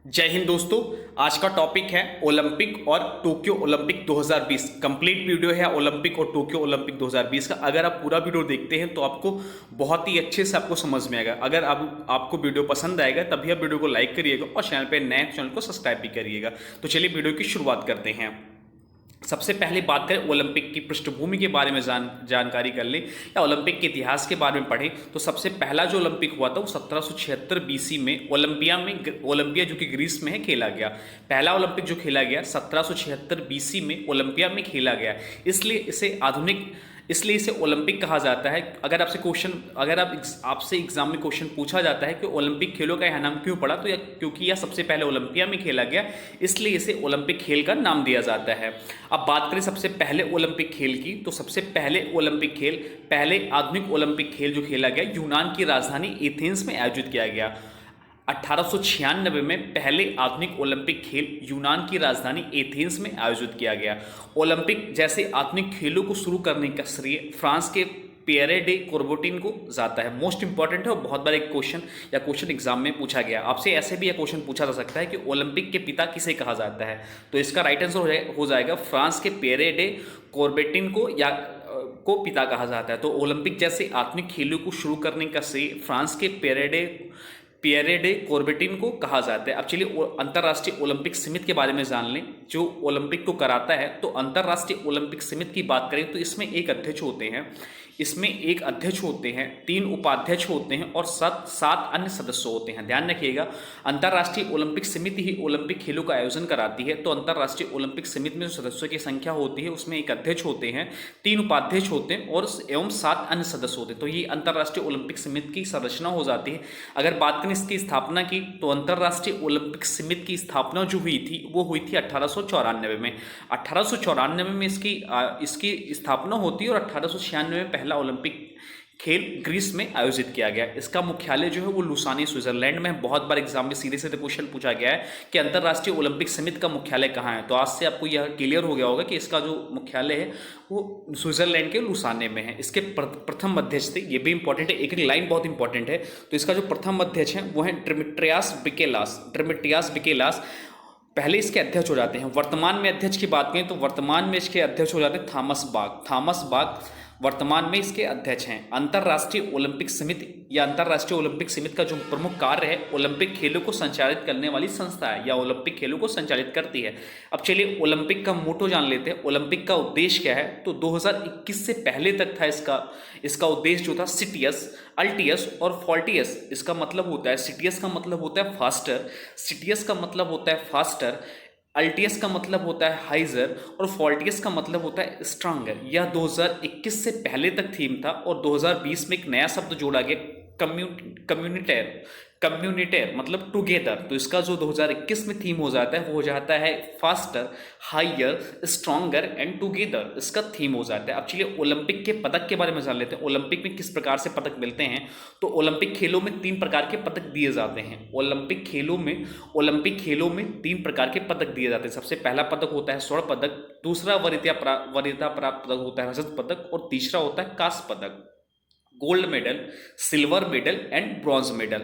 जय हिंद दोस्तों। आज का टॉपिक है ओलंपिक और टोक्यो ओलंपिक 2020। कंप्लीट वीडियो है ओलंपिक और टोक्यो ओलंपिक 2020 का। अगर आप पूरा वीडियो देखते हैं तो आपको बहुत ही अच्छे से आपको समझ में आएगा। अगर आपको वीडियो पसंद आएगा तभी आप वीडियो को लाइक करिएगा और चैनल पे नए चैनल को सब्सक्राइब भी करिएगा। तो चलिए वीडियो की शुरुआत करते हैं। सबसे पहले बात करें ओलंपिक की पृष्ठभूमि के बारे में जानकारी कर लें या ओलंपिक के इतिहास के बारे में पढ़ें तो सबसे पहला जो ओलंपिक हुआ था वो 1776 बीसी में ओलंपिया जो कि ग्रीस में है खेला गया। पहला ओलंपिक जो खेला गया 1776 बीसी में ओलंपिया में खेला गया, इसलिए इसे ओलंपिक कहा जाता है। अगर आपसे एग्जाम में क्वेश्चन पूछा जाता है कि ओलंपिक खेलों का यह नाम क्यों पड़ा, तो क्योंकि यह सबसे पहले ओलंपिया में खेला गया, इसलिए इसे ओलंपिक खेल का नाम दिया जाता है। अब बात करें सबसे पहले ओलंपिक खेल की, तो सबसे पहले आधुनिक ओलंपिक खेल जो खेला गया यूनान की राजधानी एथेंस में आयोजित किया गया। 1896 में पहले आधुनिक ओलंपिक खेल यूनान की राजधानी एथेंस में आयोजित किया गया। ओलंपिक जैसे आधुनिक खेलों को शुरू करने का श्रेय फ्रांस के पियरे डे कोर्बेटिन को जाता है। मोस्ट इंपॉर्टेंट है और बहुत बार एक क्वेश्चन एग्जाम में पूछा गया। आपसे ऐसे भी यह क्वेश्चन पूछा जा सकता है कि ओलंपिक के पिता किसे कहा जाता है, तो इसका राइट आंसर हो जाएगा फ्रांस के पियरे डे कोर्बेटिन को पिता कहा जाता है। तो ओलंपिक जैसे आधुनिक खेलों को शुरू करने का श्रेय फ्रांस के पियरे डे कोर्बेटिन को कहा जाता है। अब चलिए अंतर्राष्ट्रीय ओलंपिक समिति के बारे में जान लें जो ओलंपिक को कराता है। तो अंतर्राष्ट्रीय ओलंपिक समिति की बात करें तो इसमें एक अध्यक्ष होते हैं, 3 उपाध्यक्ष होते हैं और 7 अन्य सदस्य होते हैं। ध्यान रखिएगा, अंतर्राष्ट्रीय ओलंपिक समिति ही ओलंपिक खेलों का आयोजन कराती है। तो अंतर्राष्ट्रीय ओलंपिक समिति में जो सदस्यों की संख्या होती है उसमें एक अध्यक्ष होते हैं, 3 उपाध्यक्ष होते हैं और एवं 7 अन्य सदस्य होते हैं। तो ये अंतर्राष्ट्रीय ओलंपिक समिति की संरचना हो जाती है। अगर बात करें इसकी स्थापना की, तो अंतर्राष्ट्रीय ओलंपिक समिति की स्थापना जो हुई थी वो हुई थी 1894 में। 1894 में इसकी स्थापना होती है और 1896 में पहला ओलंपिक खेल ग्रीस में आयोजित किया गया। इसका मुख्यालय जो है वो लुसानी स्विट्जरलैंड में। बहुत बार एग्जाम में सीधे सीधे क्वेश्चन पूछा गया है कि अंतर्राष्ट्रीय ओलंपिक समिति का मुख्यालय कहाँ है। तो आज से आपको यह क्लियर हो गया होगा कि इसका जो मुख्यालय है वो स्विट्जरलैंड के लुसाने में है। इसके प्रथम अध्यक्ष थे, ये भी इंपॉर्टेंट है, एक लाइन बहुत इंपॉर्टेंट है। तो इसका जो प्रथम अध्यक्ष है वो है डिमिट्रियास बिकेलास। पहले इसके अध्यक्ष हो जाते हैं। वर्तमान में अध्यक्ष की बात करें तो वर्तमान में इसके अध्यक्ष हो जाते हैं थॉमस बाक वर्तमान में इसके अध्यक्ष हैं। अंतर्राष्ट्रीय ओलंपिक समिति का जो प्रमुख कार्य है ओलंपिक खेलों को संचालित करने वाली संस्था है या ओलंपिक खेलों को संचालित करती है। अब चलिए ओलंपिक का मोटो जान लेते हैं। ओलंपिक का उद्देश्य क्या है, तो 2021 से पहले तक था इसका उद्देश्य जो था सिटियस, अल्टियस और फॉल्टियस। इसका मतलब होता है, सिटियस का मतलब होता है फास्टर, अल्टियस का मतलब होता है हाइजर और फॉल्टियस का मतलब होता है स्ट्रांगर। यह 2021 से पहले तक थीम था और 2020 में एक नया शब्द जोड़ा गया, कम्युनिटेर मतलब टुगेदर। तो इसका जो 2021 में थीम हो जाता है वो हो जाता है faster, higher, stronger and together. इसका थीम हो जाता है। अब चलिए ओलंपिक के पदक के बारे में जान लेते हैं। ओलंपिक में किस प्रकार से पदक मिलते हैं, तो ओलंपिक खेलों में 3 प्रकार के पदक दिए जाते हैं। ओलंपिक खेलों में 3 प्रकार के पदक दिए जाते हैं। सबसे पहला पदक होता है स्वर्ण पदक, दूसरा वरीयता प्राप्त पदक होता है रजत पदक और तीसरा होता है कांस्य पदक। Gold medal, silver medal and bronze medal.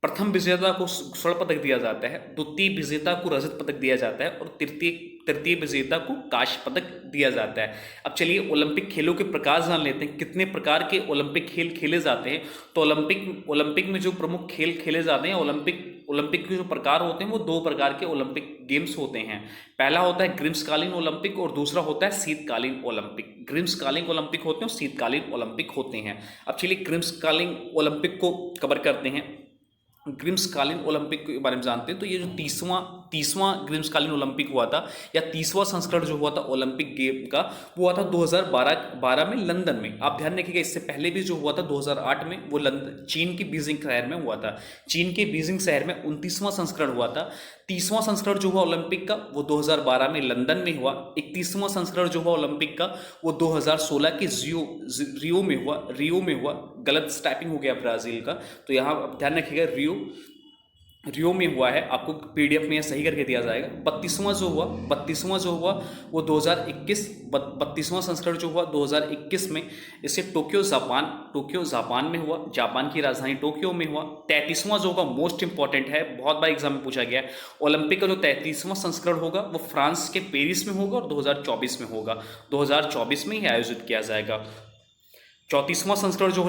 प्रथम विजेता को स्वर्ण पदक दिया जाता है, द्वितीय विजेता को रजत पदक दिया जाता है और तृतीय विजेता को कांस्य पदक दिया जाता है। अब चलिए ओलंपिक खेलों के प्रकार जान लेते हैं, कितने प्रकार के ओलंपिक खेल खेले जाते हैं। तो ओलंपिक में जो प्रमुख खेल खेले जाते हैं, ओलंपिक के जो प्रकार होते हैं वो 2 प्रकार के ओलंपिक गेम्स होते हैं। पहला होता है ग्रीष्मकालीन ओलंपिक और दूसरा होता है शीतकालीन ओलंपिक। ग्रीष्मकालीन ओलंपिक होते हैं और शीतकालीन ओलंपिक होते हैं। अब चलिए ग्रीष्मकालीन ओलंपिक को कवर करते हैं। ग्रीष्मकालीन ओलंपिक के बारे में जानते हैं। तो ये जो 30वां ग्रीष्मकालीन ओलंपिक हुआ था या 30वां संस्करण जो हुआ था ओलंपिक गेम का वो हुआ था 2012 में लंदन में। आप ध्यान रखिएगा, इससे पहले भी जो हुआ था 2008 में वो चीन के बीजिंग शहर में हुआ था। चीन के बीजिंग शहर में 29वां संस्करण हुआ था। 30वां संस्करण जो हुआ ओलंपिक का वो 2012 में लंदन में हुआ। 31वां संस्करण जो हुआ ओलंपिक का वो 2016 के रियो में हुआ। गलत टाइपिंग हो गया ब्राजील का, तो यहाँ ध्यान रखिएगा रियो में हुआ है, आपको पीडीएफ में सही करके दिया जाएगा। 32वां जो हुआ वो 2021, 32वां संस्करण जो हुआ 2021 में, इसे टोक्यो जापान में हुआ, जापान की राजधानी टोक्यो में हुआ। 33वां जो होगा मोस्ट इंपॉर्टेंट है, बहुत बार एग्जाम में पूछा गया है, ओलंपिक का जो 33वां संस्करण होगा वो फ्रांस के पेरिस में होगा और 2024 में होगा, 2024 में ही आयोजित किया जाएगा। 34वां संस्करण जो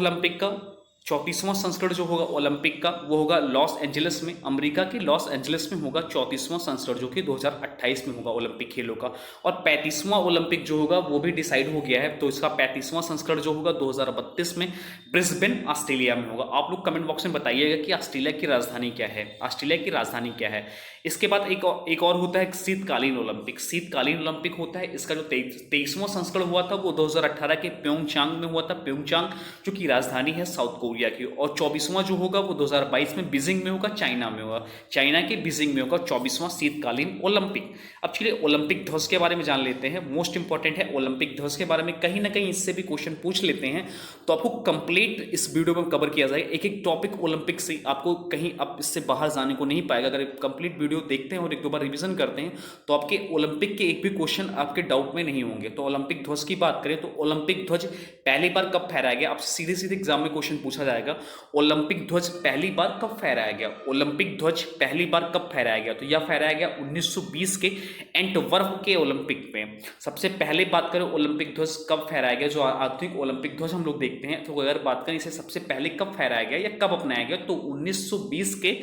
होगा ओलंपिक का वो होगा लॉस एंजलिस में, अमेरिका के लॉस एंजलिस में होगा 34वां संस्करण, जो कि 2028 में होगा ओलंपिक खेलों का। और 35वां ओलंपिक जो होगा वो भी डिसाइड हो गया है, तो इसका 35वां संस्करण जो होगा 2032 में ब्रिस्बेन ऑस्ट्रेलिया में होगा। आप लोग कमेंट बॉक्स में बताइएगा कि ऑस्ट्रेलिया की राजधानी क्या है, ऑस्ट्रेलिया की राजधानी क्या है। इसके बाद एक और होता है शीतकालीन ओलंपिक। शीतकालीन ओलंपिक होता है, इसका जो 23वां संस्करण हुआ था वो 2018 के प्योंगचांग में हुआ था, प्योंगचांग जो कि राजधानी है साउथ कोरिया की। और 24वां जो होगा वो 2022 में बीजिंग में होगा, चाइना में होगा, चाइना के बीजिंग में होगा 24वां शीतकालीन ओलंपिक। अब चलिए ओलंपिक ध्वज के बारे में जान लेते हैं, मोस्ट इंपॉर्टेंट है ओलंपिक ध्वज के बारे में, कहीं ना कहीं इससे भी क्वेश्चन पूछ लेते हैं, तो आपको कंप्लीट इस वीडियो में कवर किया जाएगा। एक एक टॉपिक ओलंपिक से, आपको कहीं अब इससे बाहर जाने को नहीं पाएगा। अगर कंप्लीट वीडियो देखते हैं और एक दो बार रिवीजन करते हैं तो आपके ओलंपिक के एक भी क्वेश्चन आपके डाउट में नहीं होंगे। तो ओलंपिक ध्वज की बात करें तो ओलंपिक ध्वज पहली बार कब फहराया गया, आपसे सीधे सीधे एग्जाम में क्वेश्चन पूछा जाएगा, ओलंपिक ध्वज पहली बार कब फहराया गया, ओलंपिक ध्वज पहली बार कब फहराया गया, तो यह फहराया गया 1920 के एंटवर्प के ओलंपिक में। सबसे पहले बात करें ओलंपिक ध्वज कब फहराया गया, जो आधुनिक ओलंपिक ध्वज हम लोग देखते हैं, तो अगर बात करें इसे सबसे पहले कब फहराया गया या कब अपनाया गया, तो 1920 के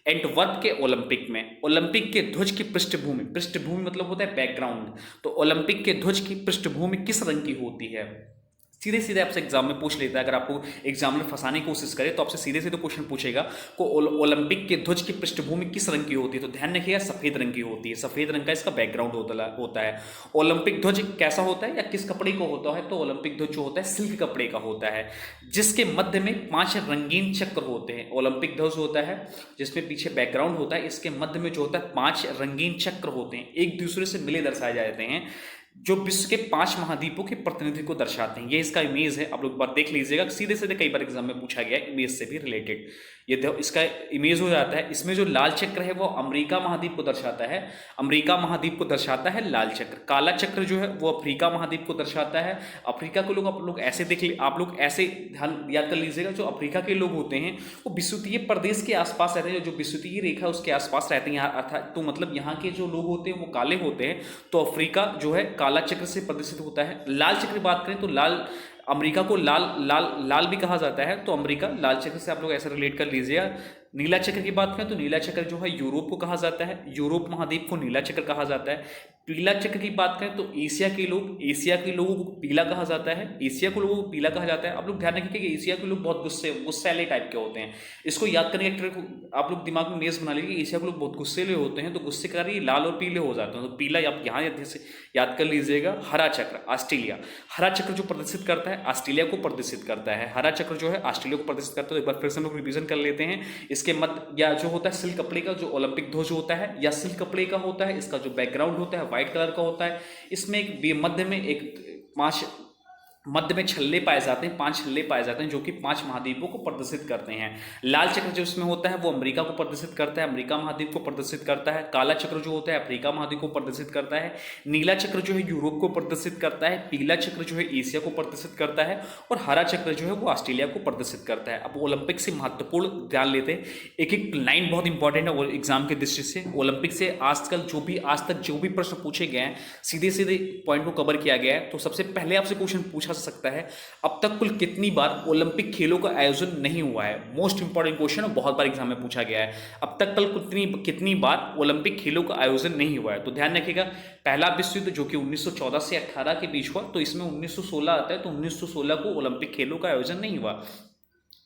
एंटवर्प के ओलंपिक में। ओलंपिक के ध्वज की पृष्ठभूमि, पृष्ठभूमि मतलब होता है बैकग्राउंड, तो ओलंपिक के ध्वज की पृष्ठभूमि किस रंग की होती है, सीधे सीधे आपसे एग्जाम में पूछ लेता है। अगर आपको एग्जाम में फंसाने की कोशिश करे तो आपसे सीधे सीधे क्वेश्चन पूछेगा को ओलंपिक के ध्वज की पृष्ठभूमि किस रंग की होती है, तो ध्यान रखिएगा सफेद रंग की होती है, सफेद रंग का इसका बैकग्राउंड होता है। ओलंपिक ध्वज कैसा होता है या किस कपड़े का होता है, तो ओलंपिक ध्वज जो होता है सिल्क कपड़े का होता है, जिसके मध्य में 5 रंगीन चक्र होते हैं। ओलंपिक ध्वज होता है जिसमें पीछे बैकग्राउंड होता है, इसके मध्य में जो होता है 5 रंगीन चक्र होते हैं, एक दूसरे से मिले दर्शाए जाते हैं, जो विश्व के 5 महाद्वीपों के प्रतिनिधि को दर्शाते हैं। ये इसका इमेज है, आप लोग बार देख लीजिएगा, सीधे सीधे कई बार एग्जाम में पूछा गया है इमेज से भी रिलेटेड। ये इसका इमेज हो जाता है। इसमें जो लाल चक्र है वो अमेरिका महाद्वीप को दर्शाता है, अमेरिका महाद्वीप को दर्शाता है लाल चक्र। काला चक्र जो है वो अफ्रीका महाद्वीप को दर्शाता है, अफ्रीका के लोग आप लोग ऐसे देख ली, आप लोग ऐसे ध्यान याद कर लीजिएगा, जो अफ्रीका के लोग होते हैं वो विषुवतीय प्रदेश के आसपास रहते हैं, जो विषुवतीय रेखा उसके आसपास रहते हैं, अर्थात तो मतलब यहाँ के जो लोग होते हैं वो काले होते हैं, तो अफ्रीका जो है काला चक्र से प्रदर्शित होता है। लाल चक्र की बात करें तो लाल, अमेरिका को लाल लाल लाल भी कहा जाता है, तो अमेरिका लाल चक्र से आप लोग ऐसे रिलेट कर लीजिएगा। नीला चक्र की बात करें तो नीला चक्र जो है यूरोप को कहा जाता है, यूरोप महाद्वीप को नीला चक्र कहा जाता है। पीला चक्र की बात करें तो एशिया के लोगों को पीला कहा जाता है, एशिया के लोगों को पीला कहा जाता है। आप लोग ध्यान रखिए कि एशिया के लोग बहुत गुस्सैले टाइप के होते हैं, इसको याद करने का ट्रिक आप लोग दिमाग में मेज बना लीजिए, एशिया के लोग बहुत गुस्सेले होते हैं, तो गुस्से का ये लाल और पीले हो जाते हैं, तो पीला आप यहाँ याद कर लीजिएगा। हरा चक्र ऑस्ट्रेलिया, हरा चक्र जो प्रदर्शित करता है ऑस्ट्रेलिया को प्रदर्शित करता है, हरा चक्र जो है ऑस्ट्रेलिया को प्रदर्शित करता है। एक बार फिर से हम लोग रिवीजन कर लेते हैं। इसके मध्य या जो होता है सिल्क कपड़े का जो ओलंपिक ध्वज होता है या सिल्क कपड़े का होता है, इसका जो बैकग्राउंड होता है व्हाइट कलर का होता है, इसमें एक मध्य में एक 5 मध्य में छल्ले पाए जाते हैं, 5 छल्ले पाए जाते हैं जो कि 5 महाद्वीपों को प्रदर्शित करते हैं। लाल चक्र जो इसमें होता है वो अमेरिका को प्रदर्शित करता है, अमेरिका महाद्वीप को प्रदर्शित करता है। काला चक्र जो होता है अफ्रीका महाद्वीप को प्रदर्शित करता है। नीला चक्र जो है यूरोप को प्रदर्शित करता है, पीला चक्र जो है एशिया को प्रदर्शित करता है और हरा चक्र जो है वो ऑस्ट्रेलिया को प्रदर्शित करता है। अब ओलंपिक से महत्वपूर्ण ध्यान लेते हैं, एक एक लाइन बहुत इंपॉर्टेंट है एग्जाम की दृष्टि से। ओलंपिक से आज तक जो भी प्रश्न पूछे गए हैं सीधे सीधे पॉइंट को कवर किया गया है। तो सबसे पहले आपसे क्वेश्चन पूछा जा सकता है, अब तक कुल कितनी बार ओलंपिक खेलों का आयोजन नहीं हुआ है? मोस्ट इंपॉर्टेंट क्वेश्चन है, बहुत बार एग्जाम में पूछा गया है। अब तक कल कितनी बार ओलंपिक खेलों का आयोजन नहीं हुआ है? तो ध्यान रखिएगा, पहला विश्व युद्ध जो कि 1914 से 18 के बीच हुआ, तो इसमें 1916 आता है, तो 1916 को ओलंपिक खेलों का आयोजन नहीं हुआ।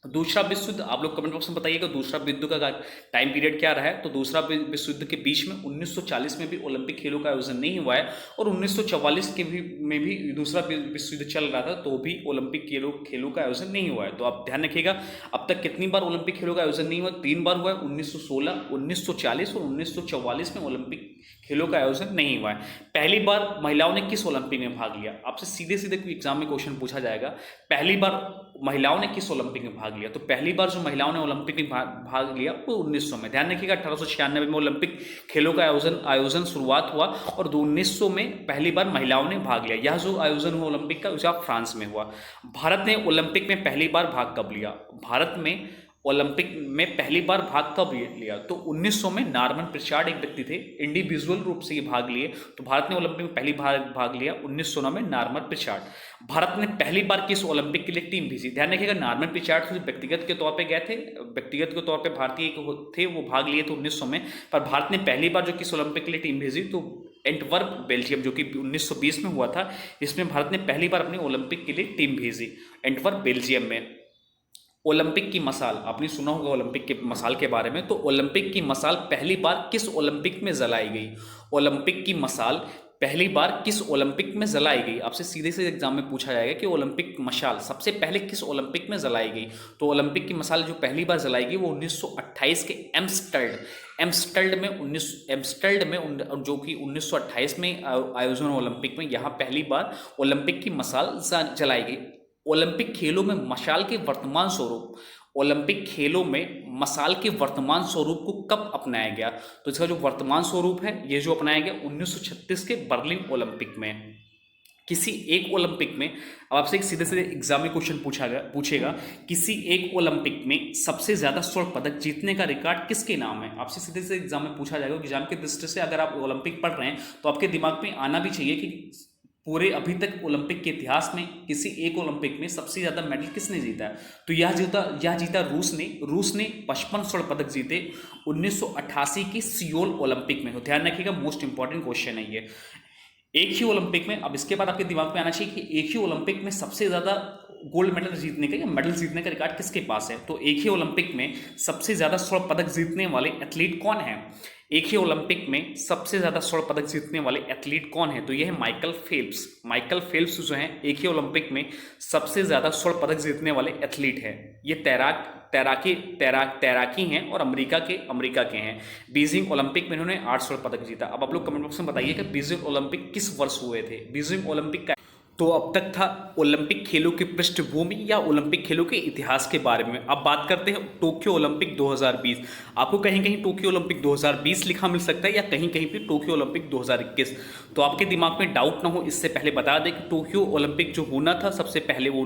दूसरा विश्व युद्ध, आप लोग कमेंट बॉक्स में बताइएगा दूसरा विश्व युद्ध का टाइम पीरियड क्या रहा है। तो दूसरा विश्व युद्ध के बीच में 1940 में भी ओलंपिक खेलों का आयोजन नहीं हुआ है और 1944 में भी दूसरा विश्व युद्ध चल रहा था, तो भी ओलंपिक खेलों का आयोजन नहीं हुआ है। तो आप ध्यान रखिएगा, अब तक कितनी बार ओलंपिक खेलों का आयोजन नहीं हुआ? 3 बार हुआ है, 1916, 1940 और 1944 में ओलंपिक खेलों का आयोजन नहीं हुआ है। पहली बार महिलाओं ने किस ओलंपिक में भाग लिया? आपसे सीधे सीधे कोई एग्जाम में क्वेश्चन पूछा जाएगा, पहली बार महिलाओं ने किस ओलंपिक में भाग भाग लिया। तो पहली बार जो महिलाओं ने ओलंपिक में भाग लिया वो 1900 में। ध्यान रखिएगा 1896 में ओलंपिक खेलों का आयोजन शुरुआत हुआ और 1900 में पहली बार महिलाओं ने भाग लिया। यह जो आयोजन हुआ ओलंपिक का उसे फ्रांस में हुआ। भारत ने ओलंपिक में पहली बार भाग कब लिया? भारत में ओलंपिक में पहली बार भाग कब लिया? तो 1900 में नॉर्मन प्रिचार्ड एक व्यक्ति थे, इंडिविजुअल रूप से ये भाग लिए। तो भारत ने ओलंपिक में पहली बार भाग लिया 1909 में नॉर्मन प्रिचार्ड। भारत ने पहली बार किस ओलंपिक के लिए टीम भेजी? ध्यान रखिएगा नॉर्मन प्रिचार्ड व्यक्तिगत के तौर पे गए थे, व्यक्तिगत के तौर पे भारतीय थे, वो भाग लिए थे 1900 में। पर भारत ने पहली बार जो किस ओलंपिक के लिए टीम भेजी तो एंटवर्प बेल्जियम, जो कि 1920 में हुआ था। इसमें भारत ने पहली बार अपने ओलंपिक के लिए टीम भेजी एंटवर्प बेल्जियम में। ओलंपिक की मसाल, आपने सुना होगा ओलंपिक के मसाल के बारे में। तो ओलंपिक की मसाल पहली बार किस ओलंपिक में जलाई गई? ओलंपिक की मसाल पहली बार किस ओलंपिक में जलाई गई? आपसे सीधे से एग्जाम में पूछा जाएगा कि ओलंपिक मशाल सबसे पहले किस ओलंपिक में जलाई गई। तो ओलंपिक की मसाल जो पहली बार जलाई गई वो 1928 के एम्स्टर्ड में जो कि 1928 में आयोजन ओलंपिक में, यहाँ पहली बार ओलंपिक की मसाल जलाई गई। ओलंपिक खेलों में मशाल के वर्तमान स्वरूप, ओलंपिक खेलों में मसाल के वर्तमान स्वरूप को कब अपनाया गया? तो इसका जो वर्तमान स्वरूप है ये जो अपनाया गया 1936 के बर्लिन ओलंपिक में। किसी एक ओलंपिक में, अब आपसे एक सीधे सीधे एग्जाम में क्वेश्चन पूछेगा किसी एक ओलंपिक में सबसे ज्यादा स्वर्ण पदक जीतने का रिकॉर्ड किसके नाम है? आपसे सीधे से एग्जाम में पूछा जाएगा। एग्जाम की दृष्टि से अगर आप ओलंपिक पढ़ रहे हैं तो आपके दिमाग में आना भी चाहिए कि पूरे अभी तक ओलंपिक के इतिहास में किसी एक ओलंपिक में सबसे ज्यादा मेडल किसने जीता है? तो यह जीता रूस ने 55 स्वर्ण पदक जीते 1988 की सियोल ओलंपिक में। तो ध्यान रखिएगा, मोस्ट इंपॉर्टेंट क्वेश्चन है ये। एक ही ओलंपिक में, अब इसके बाद आपके दिमाग में आना चाहिए कि एक ही ओलंपिक में सबसे ज्यादा गोल्ड मेडल जीतने का या मेडल जीतने का रिकॉर्ड किसके पास है? तो एक ही ओलंपिक में सबसे ज्यादा स्वर्ण पदक जीतने वाले एथलीट कौन है? एक ही ओलंपिक में सबसे ज्यादा स्वर्ण पदक जीतने वाले एथलीट कौन है? तो यह है माइकल फेल्प्स। माइकल फेल्प्स जो है एक ही ओलंपिक में सबसे ज्यादा स्वर्ण पदक जीतने वाले एथलीट है। ये तैराकी हैं और अमेरिका के हैं। बीजिंग ओलंपिक में इन्होंने 8 स्वर्ण पदक जीता। अब आप लोग कमेंट बॉक्स में बताइए कि बीजिंग ओलंपिक किस वर्ष हुए थे? बीजिंग ओलंपिक का तो अब तक था ओलंपिक खेलों की पृष्ठभूमि या ओलंपिक खेलों के इतिहास के बारे में। अब बात करते हैं टोक्यो ओलंपिक 2020। आपको कहीं कहीं टोक्यो ओलंपिक 2020 लिखा मिल सकता है या कहीं कहीं पे टोक्यो ओलंपिक 2021। तो आपके दिमाग में डाउट ना हो इससे पहले बता दें कि टोक्यो ओलंपिक जो होना था सबसे पहले वो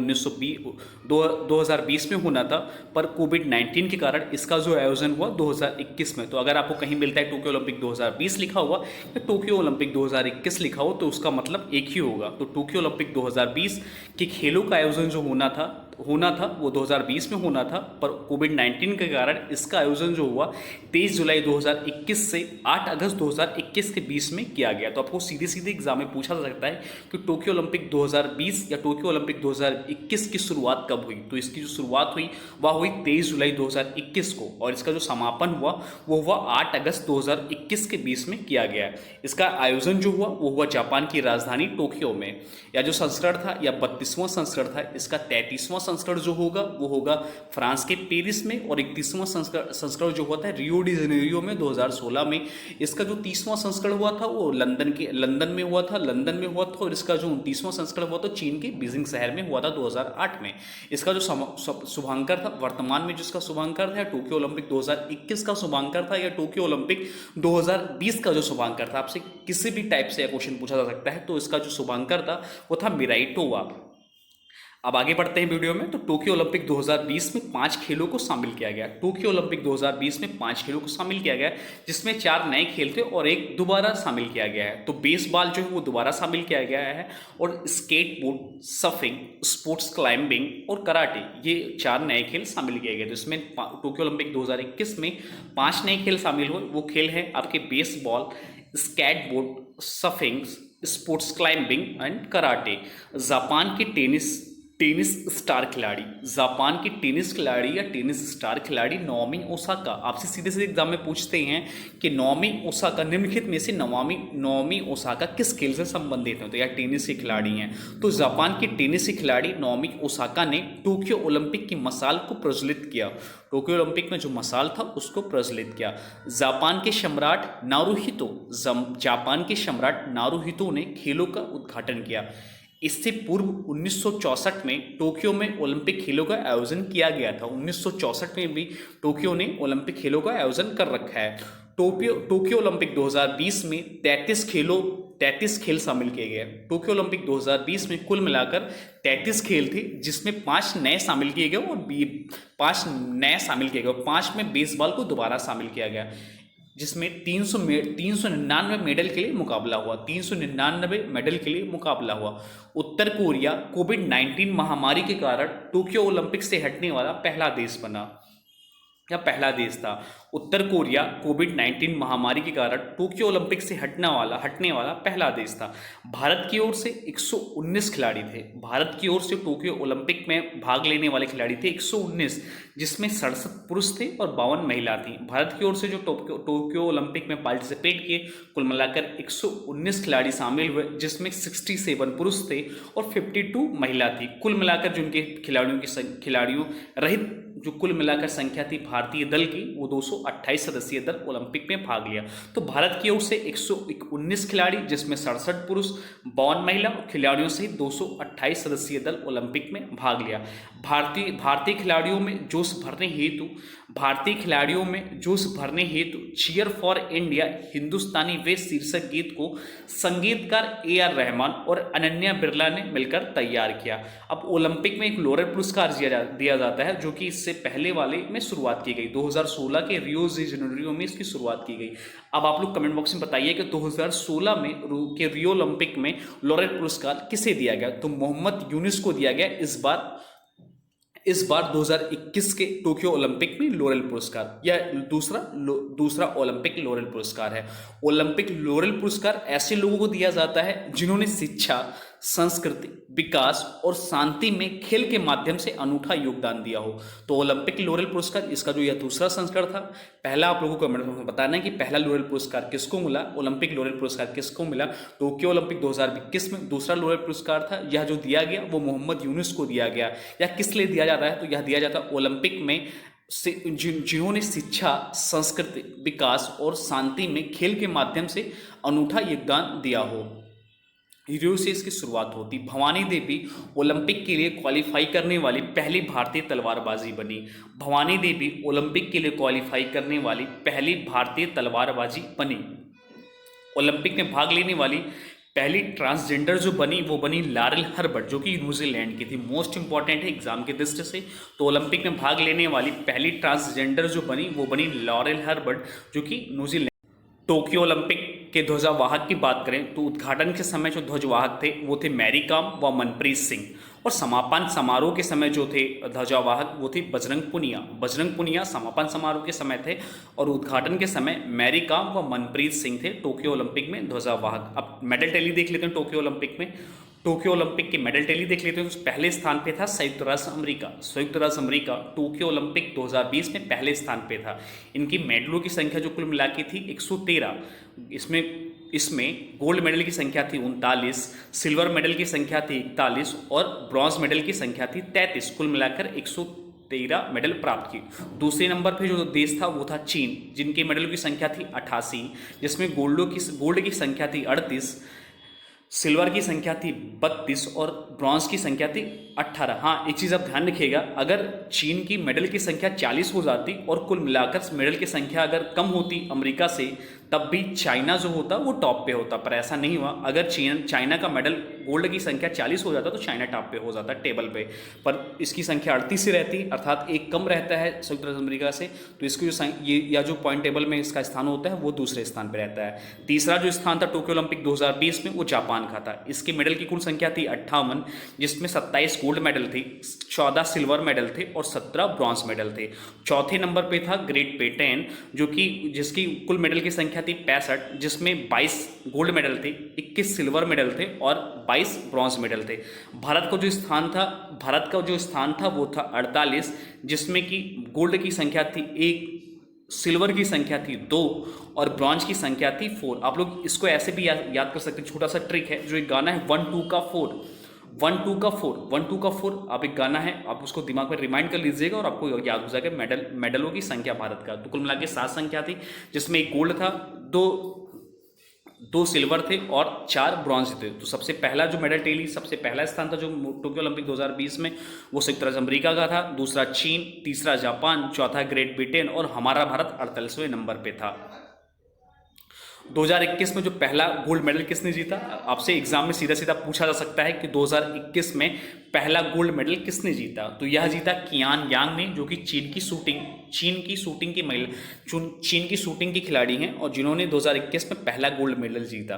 2020 में होना था, पर कोविड-19 के कारण इसका जो आयोजन हुआ 2021 में। तो अगर आपको कहीं मिलता है टोक्यो ओलंपिक 2020 लिखा हुआ या टोक्यो ओलंपिक 2021 लिखा हो तो उसका मतलब एक ही होगा। तो टोक्यो ओलंपिक 2020 के खेलों का आयोजन जो होना था वो 2020 में होना था, पर कोविड-19 के कारण इसका आयोजन जो हुआ 23 जुलाई 2021 से 8 अगस्त 2021 के बीच में किया गया। तो आपको सीधे सीधे एग्जाम में पूछा जा सकता है कि टोक्यो ओलंपिक 2020 या टोक्यो ओलंपिक 2021 की शुरुआत कब हुई? तो इसकी जो शुरुआत हुई वह हुई 23 जुलाई 2021 को और इसका जो समापन हुआ वो हुआ 8 अगस्त 2021 के बीच में किया गया। इसका आयोजन जो हुआ वो हुआ जापान की राजधानी टोक्यो में। या जो संस्करण था या 32वां संस्करण था, इसका 33वां संस्करण जो होगा वो होगा फ्रांस के पेरिस में और 31वां संस्करण जो होता है रियो डी जेनेरियो में 2016 में। इसका जो 30वां संस्करण हुआ था वो लंदन में हुआ था और इसका जो 29वां संस्करण हुआ था चीन के बीजिंग शहर में हुआ था 2008 में। इसका जो शुभांकर था, वर्तमान में जिसका शुभांकर था टोक्यो ओलंपिक 2021 का शुभांकर था या टोक्यो ओलंपिक 2020 का जो शुभांकर था, आपसे किसी भी टाइप से क्वेश्चन पूछा जा सकता है। तो इसका जो शुभांकर था वो था मिराइटोवा। अब आगे बढ़ते हैं वीडियो में। तो टोक्यो ओलंपिक 2020 में 5 खेलों को शामिल किया गया। टोक्यो ओलंपिक 2020 में 5 खेलों को शामिल किया गया जिसमें 4 नए खेल थे और एक दोबारा शामिल किया गया है। तो बेसबॉल जो है वो दोबारा शामिल किया गया है और स्केटबोर्ड, सर्फिंग, स्पोर्ट्स क्लाइंबिंग और कराटे, ये 4 नए खेल शामिल किए गए। तो इसमें टोक्यो ओलंपिक 2021 में 5 नए खेल शामिल हुए। वो खेल है आपके baseball, skateboard, surfing, sports climbing and karate. Japan के टेनिस स्टार खिलाड़ी, जापान की टेनिस खिलाड़ी या टेनिस स्टार खिलाड़ी नाओमी ओसाका। आपसे सीधे सीधे एग्जाम में पूछते हैं कि नाओमी ओसाका, निम्नलिखित में से नाओमी ओसाका किस खेल से संबंधित हैं? तो या टेनिस के खिलाड़ी हैं। तो जापान की टेनिस के खिलाड़ी नाओमी ओसाका ने टोक्यो ओलंपिक की मसाल को प्रज्वलित किया। टोक्यो ओलंपिक में जो मसाल था उसको प्रज्वलित किया। जापान के सम्राट नारुहितो ने खेलों का उद्घाटन किया। इससे पूर्व 1964 में टोक्यो में ओलंपिक खेलों का आयोजन किया गया था। 1964 में भी टोक्यो ने ओलंपिक खेलों का आयोजन कर रखा है। टोक्यो ओलंपिक 2020 में 33 खेल शामिल किए गए। टोक्यो ओलंपिक 2020 में कुल मिलाकर 33 खेल थे, जिसमें 5 नए शामिल किए गए और 5 में बेसबॉल को दोबारा शामिल किया गया, जिसमें 399 मेडल के लिए मुकाबला हुआ। 399 मेडल के लिए मुकाबला हुआ। उत्तर कोरिया कोविड-19 महामारी के कारण टोक्यो ओलंपिक से हटने वाला पहला देश बना या पहला देश था। उत्तर कोरिया कोविड-19 महामारी के कारण टोक्यो ओलंपिक से हटने वाला पहला देश था। भारत की ओर से 119 खिलाड़ी थे। भारत की ओर से टोक्यो ओलंपिक में भाग लेने वाले खिलाड़ी थे 119, जिसमें 67 पुरुष थे और 52 महिला थी। भारत की ओर से जो टोक्यो ओलंपिक में पार्टिसिपेट किए, कुल मिलाकर 119 खिलाड़ी शामिल हुए, जिसमें 67 पुरुष थे और 52 महिला थी। कुल मिलाकर जिनके खिलाड़ियों रहित जो कुल मिलाकर संख्या थी भारतीय दल की, वो 228 सदस्यीय दल ओलंपिक में भाग लिया। तो भारत की ओर से 119 खिलाड़ी, जिसमें 67 पुरुष, 52 महिला खिलाड़ियों सहित 228 सदस्यीय दल ओलंपिक में भाग लिया। भारतीय खिलाड़ियों में जोश भरने हेतु चीयर फॉर इंडिया हिंदुस्तानी वे शीर्षक गीत को संगीतकार AR रहमान और अनन्या बिरला ने मिलकर तैयार किया। अब ओलंपिक में एक लोरेल पुरस्कार दिया जाता है, जो कि इससे पहले वाले में शुरुआत की गई। 2016 के रियो डी जेनेरियो में इसकी शुरुआत की गई। अब आप लोग कमेंट बॉक्स में बताइए कि 2016 में के रियो ओलंपिक में लोरेल पुरस्कार किसे दिया गया? तो मोहम्मद यूनिस को दिया गया इस बार 2021 के टोक्यो ओलंपिक में लोरेल पुरस्कार। यह दूसरा ओलंपिक लोरेल पुरस्कार है। ओलंपिक लोरेल पुरस्कार ऐसे लोगों को दिया जाता है जिन्होंने शिक्षा, संस्कृति, विकास और शांति में खेल के माध्यम से अनूठा योगदान दिया हो। तो ओलंपिक लोरेल पुरस्कार, इसका जो यह दूसरा संस्करण था। पहला आप लोगों को कमेंट में बताना है कि पहला लोरेल पुरस्कार किसको मिला, ओलंपिक लोरेल पुरस्कार किसको मिला। टोक्यो ओलंपिक 2021 में दूसरा लोरेल पुरस्कार था। यह जो दिया गया वो मोहम्मद यूनुस को दिया गया। यह किस लिए दिया जाता है? तो यह दिया जाता है ओलंपिक में जिन्होंने शिक्षा, संस्कृति, विकास और शांति में खेल के माध्यम से अनूठा योगदान दिया हो। रियो से इसकी शुरुआत होती। भवानी देवी ओलंपिक के लिए क्वालिफाई करने वाली पहली भारतीय तलवारबाजी बनी। भवानी देवी ओलंपिक के लिए क्वालिफाई करने वाली पहली भारतीय तलवारबाजी बनी। ओलंपिक में भाग लेने वाली पहली ट्रांसजेंडर जो बनी वो बनी लॉरेल हर्बर्ट, जो कि न्यूजीलैंड की थी। मोस्ट इंपॉर्टेंट है एग्जाम की दृष्टि से। तो ओलंपिक में भाग लेने वाली पहली ट्रांसजेंडर जो बनी वो बनी लॉरेल हर्बर्ट, जो कि न्यूजीलैंड। टोक्यो ओलंपिक के ध्वजावाहक की बात करें तो उद्घाटन के समय जो ध्वजवाहक थे वो थे मैरी कॉम व मनप्रीत सिंह, और समापन समारोह के समय जो थे ध्वजावाहक वो थे बजरंग पुनिया समापन समारोह के समय थे, और उद्घाटन के समय मैरी कॉम व मनप्रीत सिंह थे टोक्यो ओलंपिक में ध्वजावाहक। अब मेडल टैली देख लेते हैं टोक्यो ओलंपिक में। टोक्यो ओलंपिक के मेडल टैली देख लेते हैं तो पहले स्थान पे था संयुक्त राष्ट्र अमेरिका टोक्यो ओलंपिक 2020 में पहले स्थान पे था। इनकी मेडलों की संख्या जो कुल मिला के थी 113। इसमें गोल्ड मेडल की संख्या थी 39, सिल्वर मेडल की संख्या थी 41 और ब्रॉन्ज मेडल की संख्या थी 33। कुल मिलाकर 113 मेडल प्राप्त की। दूसरे नंबर पे जो देश था वो था चीन, जिनके मेडलों की संख्या थी 88, जिसमें गोल्ड की संख्या थी 38, सिल्वर की संख्या थी 32 और ब्रॉन्ज की संख्या थी 18। हाँ, एक चीज़ आप ध्यान रखिएगा, अगर चीन की मेडल की संख्या 40 हो जाती और कुल मिलाकर मेडल की संख्या अगर कम होती अमेरिका से, तब भी चाइना जो होता वो टॉप पे होता, पर ऐसा नहीं हुआ। अगर चाइना का मेडल गोल्ड की संख्या 40 हो जाता तो चाइना टॉप पे हो जाता टेबल पे, पर इसकी संख्या 38 से रहती, अर्थात एक कम रहता है संयुक्त राज्य अमेरिका से, तो इसको जो पॉइंट टेबल में इसका स्थान होता है वो दूसरे स्थान पर रहता है। तीसरा जो स्थान था टोक्यो ओलंपिक 2020 में वो जापान का था। इसके मेडल की कुल संख्या थी 58, जिसमें 27 गोल्ड मेडल थे, 14 सिल्वर मेडल थे और 17 ब्रॉन्ज मेडल थे। चौथे नंबर पे था ग्रेट ब्रिटेन, जिसकी कुल मेडल की संख्या थी 65, जिसमें 22 गोल्ड मेडल थे, 21 सिल्वर मेडल थे और 22 ब्रॉन्ज मेडल थे। भारत का जो स्थान था वो था 48, जिसमें कि गोल्ड की संख्या थी 1, सिल्वर की संख्या थी 2 और ब्रॉन्ज की संख्या थी 4। आप लोग इसको ऐसे भी याद कर सकते हैं, छोटा सा ट्रिक है। जो एक गाना है 1 2 का 4, 1 2 का 4, आप एक गाना है, आप उसको दिमाग में रिमाइंड कर लीजिएगा और आपको याद हो जाएगा मेडलों की संख्या भारत का। तो कुल मिला के 7 संख्या थी, जिसमें एक गोल्ड था, 2 सिल्वर थे और 4 ब्रॉन्ज थे। तो सबसे पहला जो मेडल टेली, सबसे पहला स्थान था जो टोक्यो ओलंपिक 2020 में, वो संयुक्त राज्य अमेरिका का था, दूसरा चीन, तीसरा जापान, चौथा ग्रेट ब्रिटेन और हमारा भारत 48वें नंबर पे था। 2021 में जो पहला गोल्ड मेडल किसने जीता, आपसे एग्जाम में सीधा सीधा पूछा जा सकता है कि 2021 में पहला गोल्ड मेडल किसने जीता। तो यह जीता कियान यांग ने, जो कि चीन की शूटिंग की खिलाड़ी हैं और जिन्होंने 2021 में पहला गोल्ड मेडल जीता।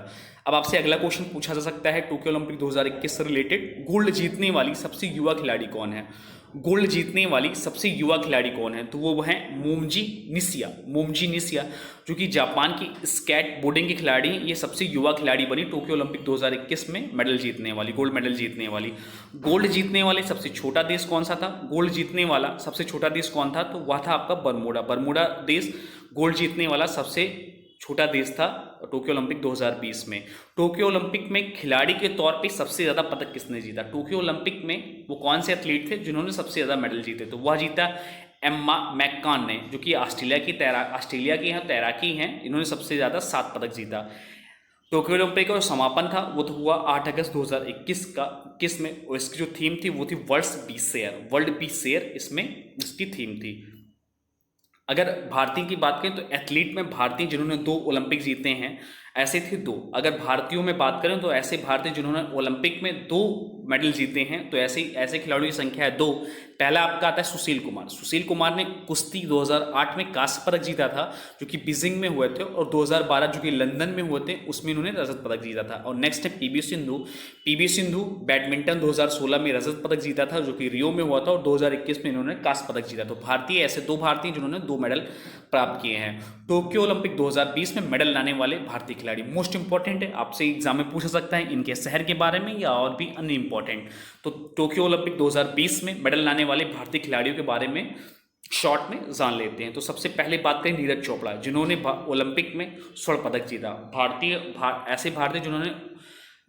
अब आपसे अगला क्वेश्चन पूछा जा सकता है टोक्यो ओलंपिक 2021 से रिलेटेड, गोल्ड जीतने वाली सबसे युवा खिलाड़ी कौन है। गोल्ड जीतने वाली सबसे युवा खिलाड़ी कौन है, तो वो है मोमजी निशिया, जो कि जापान की स्केट बोर्डिंग की खिलाड़ी हैं। ये सबसे युवा खिलाड़ी बनी टोक्यो ओलंपिक 2021 में मेडल जीतने वाली, गोल्ड मेडल जीतने वाली। गोल्ड जीतने वाले सबसे छोटा देश कौन सा था, गोल्ड जीतने वाला सबसे छोटा देश कौन था, तो वह था आपका बरमूडा देश गोल्ड जीतने वाला सबसे छोटा देश था टोक्यो ओलंपिक 2020 में। टोक्यो ओलंपिक में खिलाड़ी के तौर पे सबसे ज़्यादा पदक किसने जीता, टोक्यो ओलंपिक में वो कौन से एथलीट थे जिन्होंने सबसे ज़्यादा मेडल जीते, तो वह जीता एम्मा मैककान ने, जो कि ऑस्ट्रेलिया की यहाँ तैराकी हैं। इन्होंने सबसे ज़्यादा 7 पदक जीता। टोक्यो ओलंपिक का जो समापन था वो तो हुआ 8 अगस्त 2021 में, और इसकी जो थीम थी वो थी वर्ल्ड पीस शेयर इसमें इसकी थीम थी। अगर भारतीय की बात करें तो एथलीट में भारतीय जिन्होंने 2 ओलंपिक जीते हैं ऐसे थे 2। अगर भारतीयों में बात करें तो ऐसे भारतीय जिन्होंने ओलंपिक में 2 मेडल जीते हैं तो ऐसे खिलाड़ियों की संख्या है 2। पहला आपका आता है सुशील कुमार ने कुश्ती 2008 में कांस्य पदक जीता था जो कि बीजिंग में हुए थे, और 2012 जो कि लंदन में हुए थे उसमें इन्होंने रजत पदक जीता था। और नेक्स्ट है पीवी सिंधु बैडमिंटन 2016 में रजत पदक जीता था जो कि रियो में हुआ था, और 2021 में इन्होंने कांस्य पदक जीता। तो भारतीय ऐसे 2 भारतीय जिन्होंने 2 मेडल प्राप्त किए हैं। टोक्यो ओलंपिक 2020 में मेडल लाने वाले भारतीय खिलाड़ी मोस्ट इंपॉर्टेंट है, आपसे एग्जाम में पूछा सकता है इनके शहर के बारे में या और भी अन्य इंपॉर्टेंट। तो टोक्यो ओलंपिक 2020 में मेडल लाने वाले भारतीय खिलाड़ियों के बारे में शॉर्ट में जान लेते हैं। तो सबसे पहले बात करें नीरज चोपड़ा जिन्होंने ओलंपिक में स्वर्ण पदक जीता। ऐसे भारतीय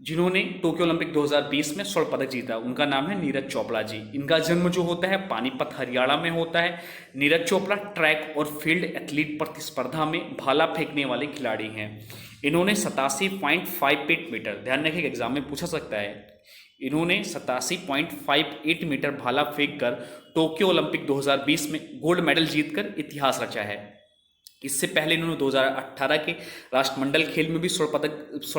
जिन्होंने टोक्यो ओलंपिक 2020 में स्वर्ण पदक जीता, उनका नाम है नीरज चोपड़ा जी। इनका जन्म जो होता है पानीपत हरियाणा में होता है। नीरज चोपड़ा ट्रैक और फील्ड एथलीट प्रतिस्पर्धा में भाला फेंकने वाले खिलाड़ी हैं। इन्होंने 87.58 मीटर, ध्यान रखिए एग्जाम में पूछा सकता है, इन्होंने 87.58 मीटर भाला फेंक कर टोक्यो ओलंपिक 2020 में गोल्ड मेडल जीतकर इतिहास रचा है। इससे पहले इन्होंने 2018 के राष्ट्रमंडल खेल में भी स्वर्ण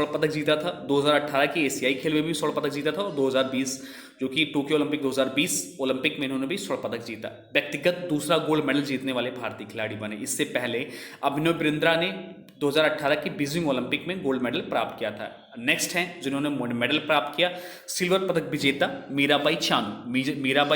पदक जीता था, 2018 के एशियाई खेल में भी स्वर्ण पदक जीता था, और 2020 जो कि टोक्यो ओलंपिक 2020 ओलंपिक में इन्होंने भी स्वर्ण पदक जीता। व्यक्तिगत दूसरा गोल्ड मेडल जीतने वाले भारतीय खिलाड़ी बने। इससे पहले अभिनव बिंद्रा ने 2018 के बीजिंग ओलंपिक में गोल्ड मेडल प्राप्त किया था। नेक्स्ट हैं जिन्होंने मेडल प्राप्त किया, सिल्वर पदक विजेता मीराबाई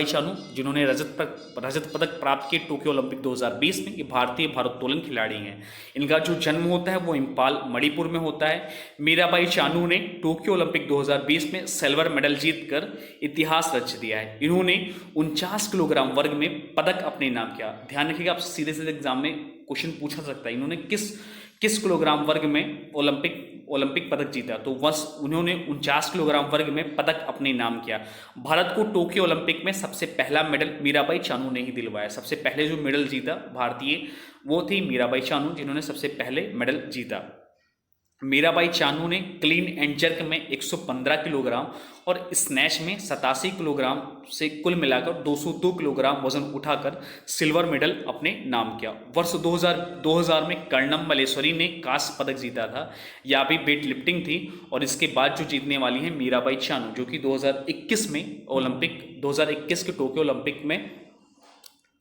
चानू जिन्होंने रजत पदक प्राप्त किए टोक्यो ओलंपिक 2020 में। ये भारतीय भारोत्तोलन खिलाड़ी हैं। इनका जो जन्म होता है वो इम्फाल मणिपुर में होता है। मीराबाई चानू ने टोक्यो ओलंपिक 2020 में सिल्वर मेडल जीतकर इतिहास रच दिया है। इन्होंने 49 किलोग्राम वर्ग में पदक अपने नाम किया। ध्यान रखिएगा, आप सीधे सीधे एग्जाम में क्वेश्चन पूछा सकता है, इन्होंने किस किलोग्राम वर्ग में ओलंपिक पदक जीता, तो बस उन्होंने 49 किलोग्राम वर्ग में पदक अपने नाम किया। भारत को टोक्यो ओलंपिक में सबसे पहला मेडल मीराबाई चानू ने ही दिलवाया। सबसे पहले जो मेडल जीता भारतीय वो थी मीराबाई चानू जिन्होंने सबसे पहले मेडल जीता। मीराबाई चानू ने क्लीन एंड जर्क में 115 किलोग्राम और स्नैच में 87 किलोग्राम से कुल मिलाकर 202 किलोग्राम वजन उठाकर सिल्वर मेडल अपने नाम किया। वर्ष 2000 में कर्णम मल्लेश्वरी ने कांस्य पदक जीता था, यह भी वेट लिफ्टिंग थी। और इसके बाद जो जीतने वाली हैं मीराबाई चानू जो कि 2021 के टोक्यो ओलंपिक में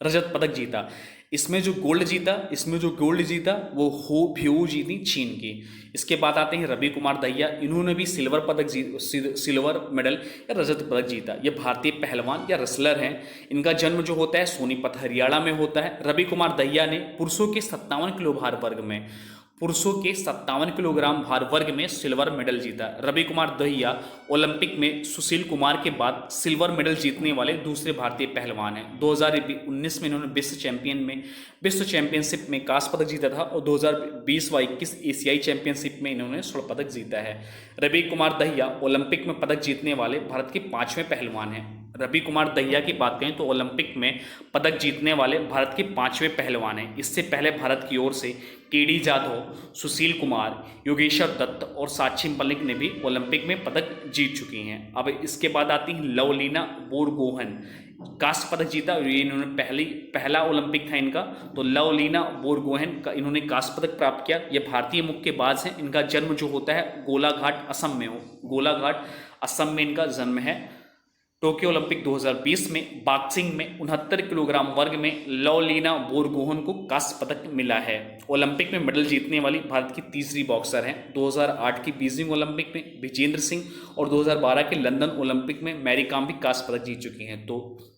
रजत पदक जीता। इसमें जो गोल्ड जीता वो हो भ्यू जीती चीन की। इसके बाद आते हैं रवि कुमार दहिया, इन्होंने भी सिल्वर मेडल या रजत पदक जीता। ये भारतीय पहलवान या रेसलर हैं। इनका जन्म जो होता है सोनीपत हरियाणा में होता है। रवि कुमार दहिया ने पुरुषों के 57 किलो भार वर्ग में सिल्वर मेडल जीता। रवि कुमार दहिया ओलंपिक में सुशील कुमार के बाद सिल्वर मेडल जीतने वाले दूसरे भारतीय पहलवान हैं। 2019 में इन्होंने विश्व चैंपियनशिप में कांस्य पदक जीता था, और 2020 व 21 एशियाई चैंपियनशिप में इन्होंने स्वर्ण पदक जीता है। रवि कुमार दहिया ओलंपिक में पदक जीतने वाले भारत के 5वें पहलवान हैं। रवि कुमार दहिया की बात करें तो ओलंपिक में पदक जीतने वाले भारत के 5वें पहलवान हैं। इससे पहले भारत की ओर से केडी जाधव, सुशील कुमार, योगेश्वर दत्त और साक्षी मलिक ने भी ओलंपिक में पदक जीत चुकी हैं। अब इसके बाद आती हैं लवलीना बोरगोहन, कांस्य पदक जीता और ये इन्होंने पहला ओलंपिक था इनका। तो लवलीना बोरगोहन का इन्होंने कांस्य पदक प्राप्त किया। ये भारतीय मुक्केबाज हैं। इनका जन्म जो होता है गोलाघाट असम में गोलाघाट असम में इनका जन्म है। टोक्यो ओलंपिक 2020 में बॉक्सिंग में 69 किलोग्राम वर्ग में लवलीना बोरगोहन को कांस्य पदक मिला है। ओलंपिक में मेडल जीतने वाली भारत की तीसरी बॉक्सर हैं। 2008 की बीजिंग ओलंपिक में विजेंद्र सिंह और 2012 के लंदन ओलंपिक में मैरी कॉम भी कांस्य पदक जीत चुकी हैं। तो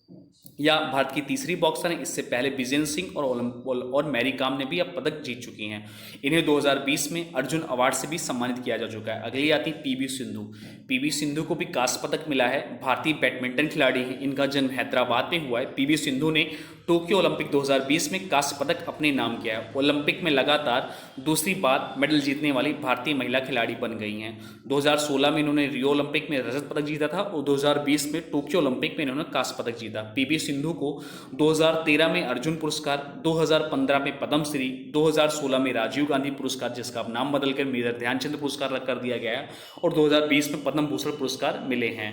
या भारत की तीसरी बॉक्सर हैं। इससे पहले विजेंद्र सिंह और मैरी कॉम ने भी अब पदक जीत चुकी हैं। इन्हें 2020 में अर्जुन अवार्ड से भी सम्मानित किया जा चुका है। अगली आती पीवी सिंधु। पीवी सिंधु को भी कांस्य पदक मिला है। भारतीय बैडमिंटन खिलाड़ी हैं। इनका जन्म हैदराबाद में हुआ है। पीवी सिंधु ने टोक्यो ओलंपिक 2020 में कांस्य पदक अपने नाम किया है। ओलंपिक में लगातार दूसरी बार मेडल जीतने वाली भारतीय महिला खिलाड़ी बन गई हैं। 2016 में इन्होंने रियो ओलंपिक में रजत पदक जीता था और 2020 में टोक्यो ओलंपिक में इन्होंने कांस्य पदक जीता। पीवी सिंधु को 2013 में अर्जुन पुरस्कार, 2015 में पद्मश्री, 2016 में राजीव गांधी पुरस्कार जिसका अब नाम बदलकर मेजर ध्यानचंद पुरस्कार कर दिया गया है और 2020 में पद्म भूषण पुरस्कार मिले हैं।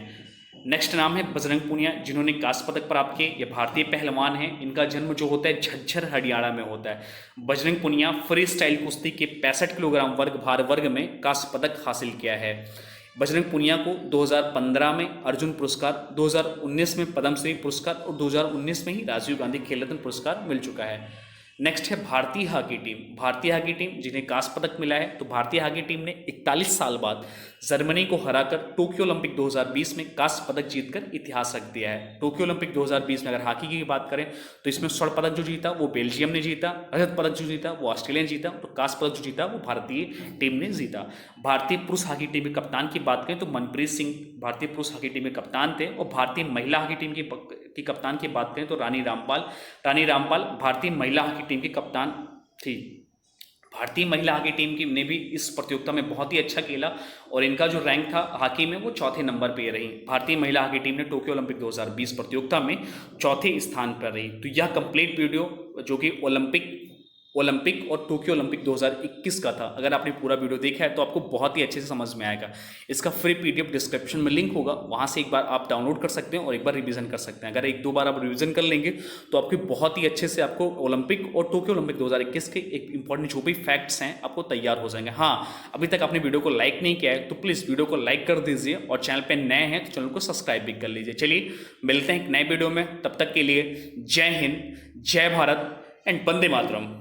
नेक्स्ट नाम है बजरंग पुनिया, जिन्होंने कांस्य पदक प्राप्त किए। ये भारतीय पहलवान हैं। इनका जन्म जो होता है झज्जर हरियाणा में होता है। बजरंग पुनिया फ्री स्टाइल कुश्ती के 65 किलोग्राम भार वर्ग में कांस्य पदक हासिल किया है। बजरंग पुनिया को 2015 में अर्जुन पुरस्कार, 2019 में पद्मश्री पुरस्कार और 2019 में ही राजीव गांधी खेल रत्न पुरस्कार मिल चुका है। नेक्स्ट है भारतीय हॉकी टीम। भारतीय हॉकी टीम जिन्हें कांस्य पदक मिला है। तो भारतीय हॉकी टीम ने 41 साल बाद जर्मनी को हराकर टोक्यो ओलंपिक 2020 में कांस्य पदक जीतकर इतिहास रख दिया है। टोक्यो ओलंपिक 2020 में अगर हॉकी की बात करें तो इसमें स्वर्ण पदक जो जीता वो बेल्जियम ने जीता, रजत पदक जो जीता वो ऑस्ट्रेलिया ने जीता, तो कांस्य पदक जो जीता वो भारतीय टीम ने जीता। भारतीय पुरुष हॉकी टीम के कप्तान की बात करें तो मनप्रीत सिंह भारतीय पुरुष हॉकी टीम के कप्तान थे और भारतीय महिला हॉकी टीम की कप्तान की बात करें तो रानी रामपाल भारतीय महिला हॉकी टीम की कप्तान थी। भारतीय महिला हॉकी टीम की ने भी इस प्रतियोगिता में बहुत ही अच्छा खेला और इनका जो रैंक था हॉकी में वो चौथे नंबर पे रही। भारतीय महिला हॉकी टीम ने टोक्यो ओलंपिक 2020 प्रतियोगिता में चौथे स्थान पर रही। तो यह कंप्लीट वीडियो जो कि ओलंपिक और टोक्यो ओलंपिक 2021 का था, अगर आपने पूरा वीडियो देखा है तो आपको बहुत ही अच्छे से समझ में आएगा। इसका फ्री पीडीएफ डिस्क्रिप्शन में लिंक होगा, वहाँ से एक बार आप डाउनलोड कर सकते हैं और एक बार रिवीजन कर सकते हैं। अगर एक दो बार आप रिवीजन कर लेंगे तो आपके बहुत ही अच्छे से आपको ओलंपिक और टोक्यो ओलंपिक 2021 के एक इंपॉर्टेंट जो भी फैक्ट्स हैं आपको तैयार हो जाएंगे। हाँ, अभी तक आपने वीडियो को लाइक नहीं किया है तो प्लीज़ वीडियो को लाइक कर दीजिए और चैनल पर नए हैं तो चैनल को सब्सक्राइब भी कर लीजिए। चलिए मिलते हैं एक नए वीडियो में, तब तक के लिए जय हिंद, जय भारत एंड वंदे मातरम।